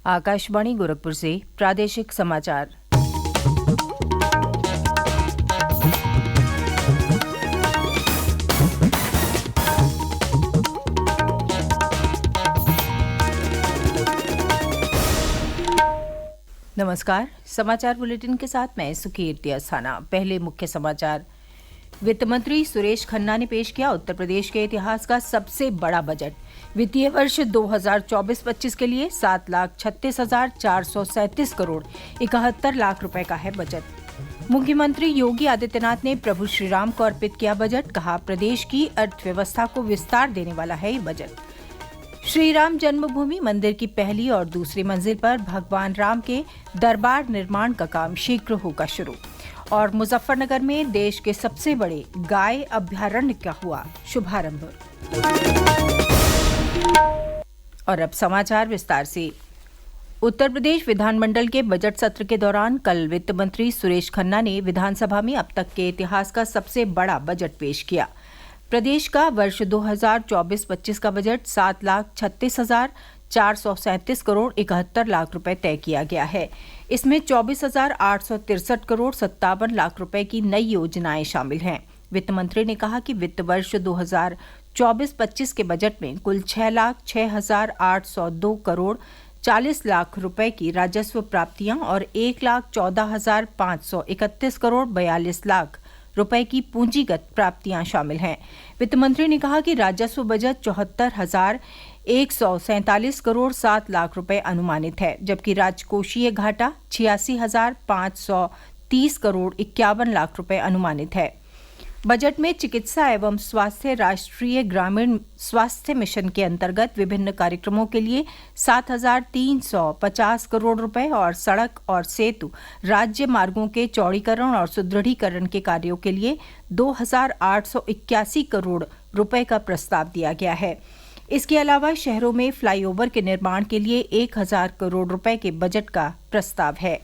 आकाशवाणी गोरखपुर से प्रादेशिक समाचार। नमस्कार, समाचार बुलेटिन के साथ मैं सुकीर्ति अस्थाना। पहले मुख्य समाचार। वित्त मंत्री सुरेश खन्ना ने पेश किया उत्तर प्रदेश के इतिहास का सबसे बड़ा बजट। वित्तीय वर्ष 2024-25 के लिए 7,36,437 करोड़ 71 लाख रुपए का है बजट। मुख्यमंत्री योगी आदित्यनाथ ने प्रभु श्रीराम को अर्पित किया बजट। कहा, प्रदेश की अर्थव्यवस्था को विस्तार देने वाला है ये बजट। श्री राम जन्मभूमि मंदिर की पहली और दूसरी मंजिल पर भगवान राम के दरबार निर्माण का काम शीघ्र होगा शुरू। और मुजफ्फरनगर में देश के सबसे बड़े गाय अभयारण्य का हुआ शुभारंभ। और अब समाचार विस्तार से। उत्तर प्रदेश विधानमंडल के बजट सत्र के दौरान कल वित्त मंत्री सुरेश खन्ना ने विधानसभा में अब तक के इतिहास का सबसे बड़ा बजट पेश किया। प्रदेश का वर्ष 2024-25 का बजट 7,36,437 करोड़ 71 लाख रुपए तय किया गया है। इसमें 24,863 करोड़ 57 लाख रुपए की नई योजनाएं शामिल हैं। वित्त मंत्री ने कहा कि वित्त वर्ष 2024-25 के बजट में कुल 6,06,802 करोड़ 40 लाख रुपए की राजस्व प्राप्तियां और 1,14,531 करोड़ 42 लाख रुपए की पूंजीगत प्राप्तियां शामिल हैं। वित्त मंत्री ने कहा कि राजस्व बजट 74,147 करोड़ 7 लाख रुपए अनुमानित है, जबकि राजकोषीय घाटा 86,530 करोड़ 51 लाख रुपए अनुमानित है। बजट में चिकित्सा एवं स्वास्थ्य राष्ट्रीय ग्रामीण स्वास्थ्य मिशन के अंतर्गत विभिन्न कार्यक्रमों के लिए 7,350 करोड़ रुपए और सड़क और सेतु राज्य मार्गों के चौड़ीकरण और सुदृढ़ीकरण के कार्यों के लिए 2,881 करोड़ रुपए का प्रस्ताव दिया गया है। इसके अलावा शहरों में फ्लाईओवर के निर्माण के लिए 1,000 करोड़ रुपए के बजट का प्रस्ताव है।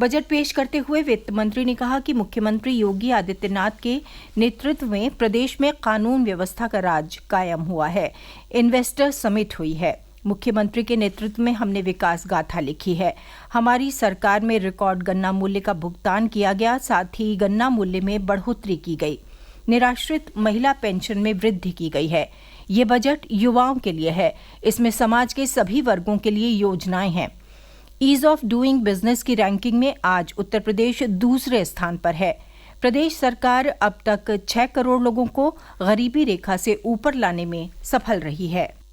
बजट पेश करते हुए वित्त मंत्री ने कहा कि मुख्यमंत्री योगी आदित्यनाथ के नेतृत्व में प्रदेश में कानून व्यवस्था का राज कायम हुआ है। इन्वेस्टर समिट हुई है। मुख्यमंत्री के नेतृत्व में हमने विकास गाथा लिखी है। हमारी सरकार में रिकॉर्ड गन्ना मूल्य का भुगतान किया गया, साथ ही गन्ना मूल्य में बढ़ोतरी की गई। निराश्रित महिला पेंशन में वृद्धि की गई है। ये बजट युवाओं के लिए है। इसमें समाज के सभी वर्गों के लिए योजनाएं हैं। ईज ऑफ डूइंग बिजनेस की रैंकिंग में आज उत्तर प्रदेश दूसरे स्थान पर है। प्रदेश सरकार अब तक 6 करोड़ लोगों को गरीबी रेखा से ऊपर लाने में सफल रही है।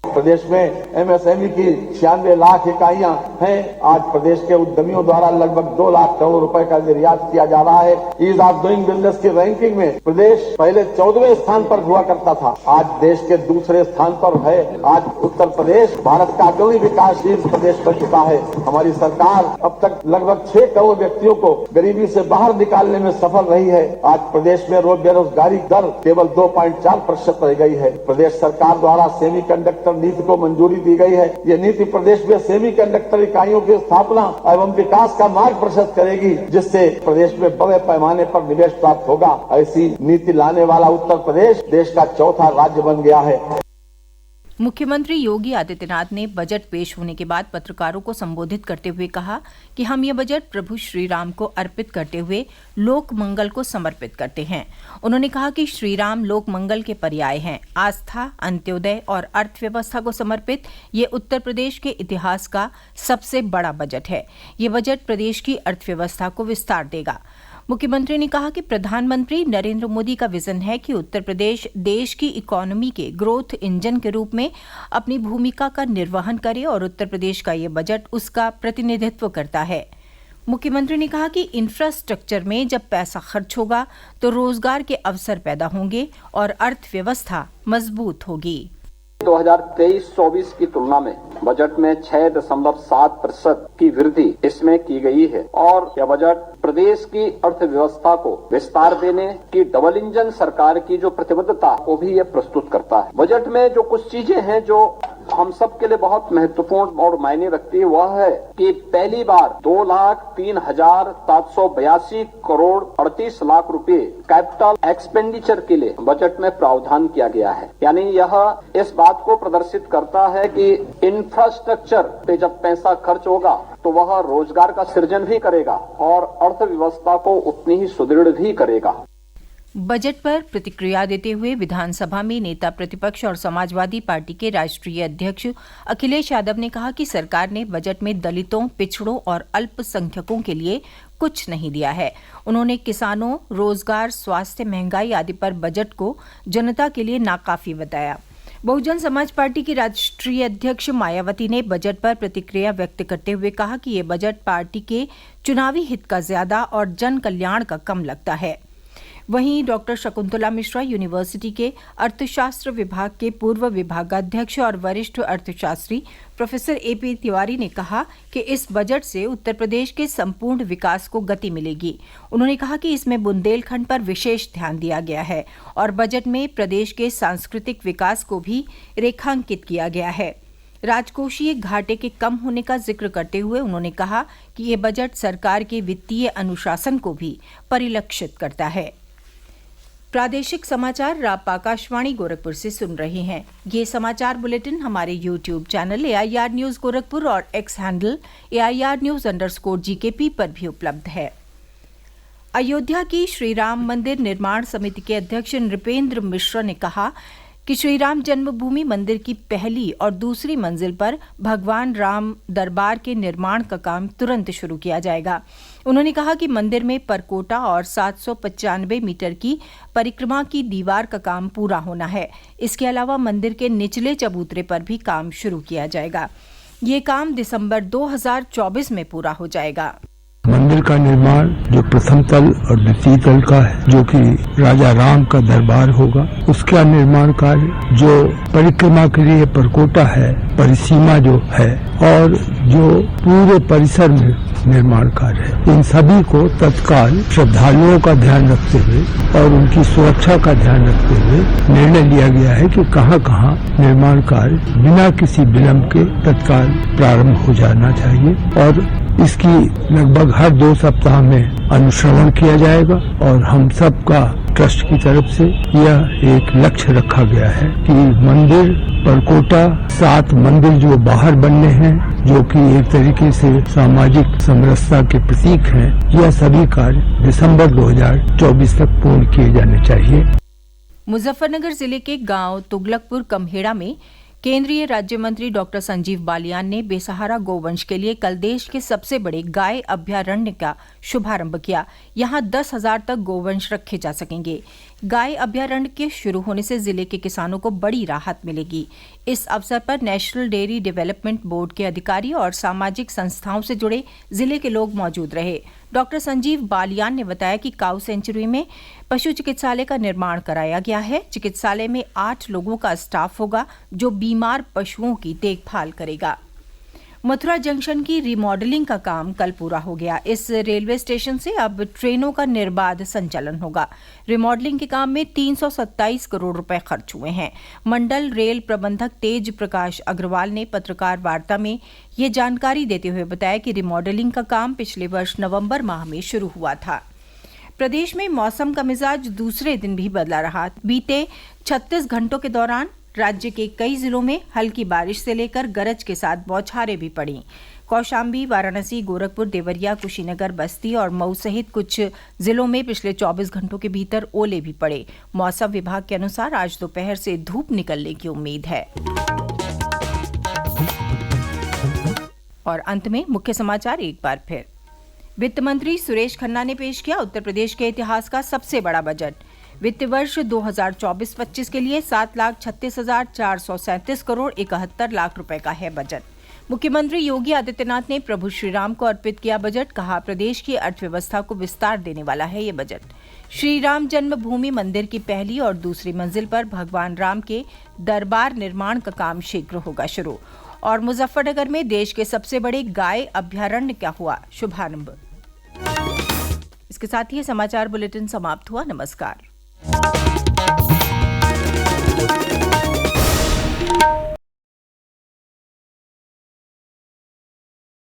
प्रदेश में एमएसएमई की 96 लाख इकाइयां हैं। आज प्रदेश के उद्यमियों द्वारा लगभग 2 लाख करोड़ रुपए का निर्यात किया जा रहा है। ईज ऑफ डूइंग बिजनेस की रैंकिंग में प्रदेश पहले 14वें स्थान पर हुआ करता था, आज देश के दूसरे स्थान पर है। आज उत्तर प्रदेश भारत का अग्रणी विकासशील प्रदेश बन चुका है। हमारी सरकार अब तक लगभग 6 करोड़ व्यक्तियों को गरीबी से बाहर निकालने में सफल रही है। आज प्रदेश में बेरोजगारी दर केवल 2.4% रह गई है। प्रदेश सरकार द्वारा सेमीकंडक्टर नीति को मंजूरी दी गई है। ये नीति प्रदेश में सेमीकंडक्टर इकाइयों की स्थापना एवं विकास का मार्ग प्रशस्त करेगी, जिससे प्रदेश में बड़े पैमाने पर निवेश प्राप्त होगा। ऐसी नीति लाने वाला उत्तर प्रदेश देश का चौथा राज्य बन गया है। मुख्यमंत्री योगी आदित्यनाथ ने बजट पेश होने के बाद पत्रकारों को संबोधित करते हुए कहा कि हम ये बजट प्रभु श्री राम को अर्पित करते हुए लोक मंगल को समर्पित करते हैं। उन्होंने कहा कि श्री राम लोक मंगल के पर्याय हैं। आस्था, अंत्योदय और अर्थव्यवस्था को समर्पित ये उत्तर प्रदेश के इतिहास का सबसे बड़ा बजट है। ये बजट प्रदेश की अर्थव्यवस्था को विस्तार देगा। मुख्यमंत्री ने कहा कि प्रधानमंत्री नरेंद्र मोदी का विजन है कि उत्तर प्रदेश देश की इकोनॉमी के ग्रोथ इंजन के रूप में अपनी भूमिका का निर्वहन करे और उत्तर प्रदेश का ये बजट उसका प्रतिनिधित्व करता है। मुख्यमंत्री ने कहा कि इंफ्रास्ट्रक्चर में जब पैसा खर्च होगा तो रोजगार के अवसर पैदा होंगे और अर्थव्यवस्था मजबूत होगी। 2023-24 की तुलना में बजट में 6.7% की वृद्धि इसमें की गई है और यह बजट प्रदेश की अर्थव्यवस्था को विस्तार देने की डबल इंजन सरकार की जो प्रतिबद्धता को भी ये प्रस्तुत करता है। बजट में जो कुछ चीजें हैं जो हम सब के लिए बहुत महत्वपूर्ण और मायने रखती है, वह है कि पहली बार 2,03,782 करोड़ 38 लाख रुपए कैपिटल एक्सपेंडिचर के लिए बजट में प्रावधान किया गया है। यानी यह इस बात को प्रदर्शित करता है कि इन इंफ्रास्ट्रक्चर पे जब पैसा खर्च होगा तो वह रोजगार का सृजन भी करेगा और अर्थव्यवस्था को उतनी ही सुदृढ़ भी करेगा। बजट पर प्रतिक्रिया देते हुए विधानसभा में नेता प्रतिपक्ष और समाजवादी पार्टी के राष्ट्रीय अध्यक्ष अखिलेश यादव ने कहा कि सरकार ने बजट में दलितों, पिछड़ों और अल्पसंख्यकों के लिए कुछ नहीं दिया है। उन्होंने किसानों, रोजगार, स्वास्थ्य, महंगाई आदि पर बजट को जनता के लिए नाकाफी बताया। बहुजन समाज पार्टी की राष्ट्रीय अध्यक्ष मायावती ने बजट पर प्रतिक्रिया व्यक्त करते हुए कहा कि ये बजट पार्टी के चुनावी हित का ज्यादा और जन कल्याण का कम लगता है। वहीं डॉक्टर शकुंतला मिश्रा यूनिवर्सिटी के अर्थशास्त्र विभाग के पूर्व विभागाध्यक्ष और वरिष्ठ अर्थशास्त्री प्रोफेसर एपी तिवारी ने कहा कि इस बजट से उत्तर प्रदेश के संपूर्ण विकास को गति मिलेगी। उन्होंने कहा कि इसमें बुंदेलखंड पर विशेष ध्यान दिया गया है और बजट में प्रदेश के सांस्कृतिक विकास को भी रेखांकित किया गया है। राजकोषीय घाटे के कम होने का जिक्र करते हुए उन्होंने कहा कि ये बजट सरकार के वित्तीय अनुशासन को भी परिलक्षित करता है। प्रादेशिक समाचार आप आकाशवाणी गोरखपुर से सुन रहे हैं। ये समाचार बुलेटिन हमारे YouTube channel AIR news Gorakhpur और एक्स हैंडल AIR_GKP पर भी उपलब्ध है। अयोध्या की श्रीराम मंदिर निर्माण समिति के अध्यक्ष नृपेंद्र मिश्र ने कहा कि श्रीराम जन्मभूमि मंदिर की पहली और दूसरी मंजिल पर भगवान राम दरबार के निर्माण का काम तुरंत शुरू किया जाएगा। उन्होंने कहा कि मंदिर में परकोटा और 795 मीटर की परिक्रमा की दीवार का काम पूरा होना है। इसके अलावा मंदिर के निचले चबूतरे पर भी काम शुरू किया जाएगा। ये काम दिसंबर 2024 में पूरा हो जाएगा। मंदिर का निर्माण जो प्रथम तल और द्वितीय तल का है, जो कि राजा राम का दरबार होगा, उसका निर्माण कार्य, जो परिक्रमा के लिए परकोटा है, परिसीमा जो है, और जो पूरे परिसर में निर्माण कार्य है, इन सभी को तत्काल श्रद्धालुओं का ध्यान रखते हुए और उनकी सुरक्षा का ध्यान रखते हुए निर्णय लिया गया है कि कहां कहां निर्माण कार्य बिना किसी विलंब के तत्काल प्रारंभ हो जाना चाहिए और इसकी लगभग हर 2 सप्ताह में अनुश्रवण किया जाएगा। और हम सबका ट्रस्ट की तरफ से यह एक लक्ष्य रखा गया है कि मंदिर परकोटा 7 मंदिर जो बाहर बनने हैं, जो कि एक तरीके से सामाजिक समरसता के प्रतीक हैं, यह सभी कार्य दिसंबर 2024 तक पूर्ण किए जाने चाहिए। मुजफ्फरनगर जिले के गांव तुगलकपुर कमहेड़ा में केंद्रीय राज्य मंत्री डॉक्टर संजीव बालियान ने बेसहारा गोवंश के लिए कल देश के सबसे बड़े गाय अभयारण्य का शुभारंभ किया। यहां 10,000 तक गोवंश रखे जा सकेंगे। गाय अभयारण्य के शुरू होने से जिले के किसानों को बड़ी राहत मिलेगी। इस अवसर पर नेशनल डेयरी डेवलपमेंट बोर्ड के अधिकारी और सामाजिक संस्थाओं से जुड़े जिले के लोग मौजूद रहे। डॉक्टर संजीव बालियान ने बताया कि काऊ सेंचुरी में पशु चिकित्सालय का निर्माण कराया गया है। चिकित्सालय में 8 लोगों का स्टाफ होगा जो बीमार पशुओं की देखभाल करेगा। मथुरा जंक्शन की रिमॉडलिंग का काम कल पूरा हो गया। इस रेलवे स्टेशन से अब ट्रेनों का निर्बाध संचालन होगा। रिमॉडलिंग के काम में 327 करोड़ रुपए खर्च हुए हैं। मंडल रेल प्रबंधक तेज प्रकाश अग्रवाल ने पत्रकार वार्ता में ये जानकारी देते हुए बताया कि रिमॉडलिंग का काम पिछले वर्ष नवंबर माह में शुरू हुआ था। प्रदेश में मौसम का मिजाज दूसरे दिन भी बदला रहा। बीते 36 घंटों के दौरान राज्य के कई जिलों में हल्की बारिश से लेकर गरज के साथ बौछारें भी पड़ी। कौशाम्बी, वाराणसी, गोरखपुर, देवरिया, कुशीनगर, बस्ती और मऊ सहित कुछ जिलों में पिछले 24 घंटों के भीतर ओले भी पड़े। मौसम विभाग के अनुसार आज दोपहर से धूप निकलने की उम्मीद है। और अंत में मुख्य समाचार एक बार फिर। वित्त मंत्री सुरेश खन्ना ने पेश किया उत्तर प्रदेश के इतिहास का सबसे बड़ा बजट। वित्त वर्ष 2024-25 के लिए 7,36,437 करोड़ 71 लाख रुपए का है बजट। मुख्यमंत्री योगी आदित्यनाथ ने प्रभु श्रीराम को अर्पित किया बजट। कहा, प्रदेश की अर्थव्यवस्था को विस्तार देने वाला है ये बजट। श्री राम जन्मभूमि मंदिर की पहली और दूसरी मंजिल पर भगवान राम के दरबार निर्माण का काम शीघ्र होगा शुरू। और मुजफ्फरनगर में देश के सबसे बड़े गाय अभयारण्य का हुआ शुभारंभ। इसके साथ ही समाचार बुलेटिन समाप्त हुआ। नमस्कार।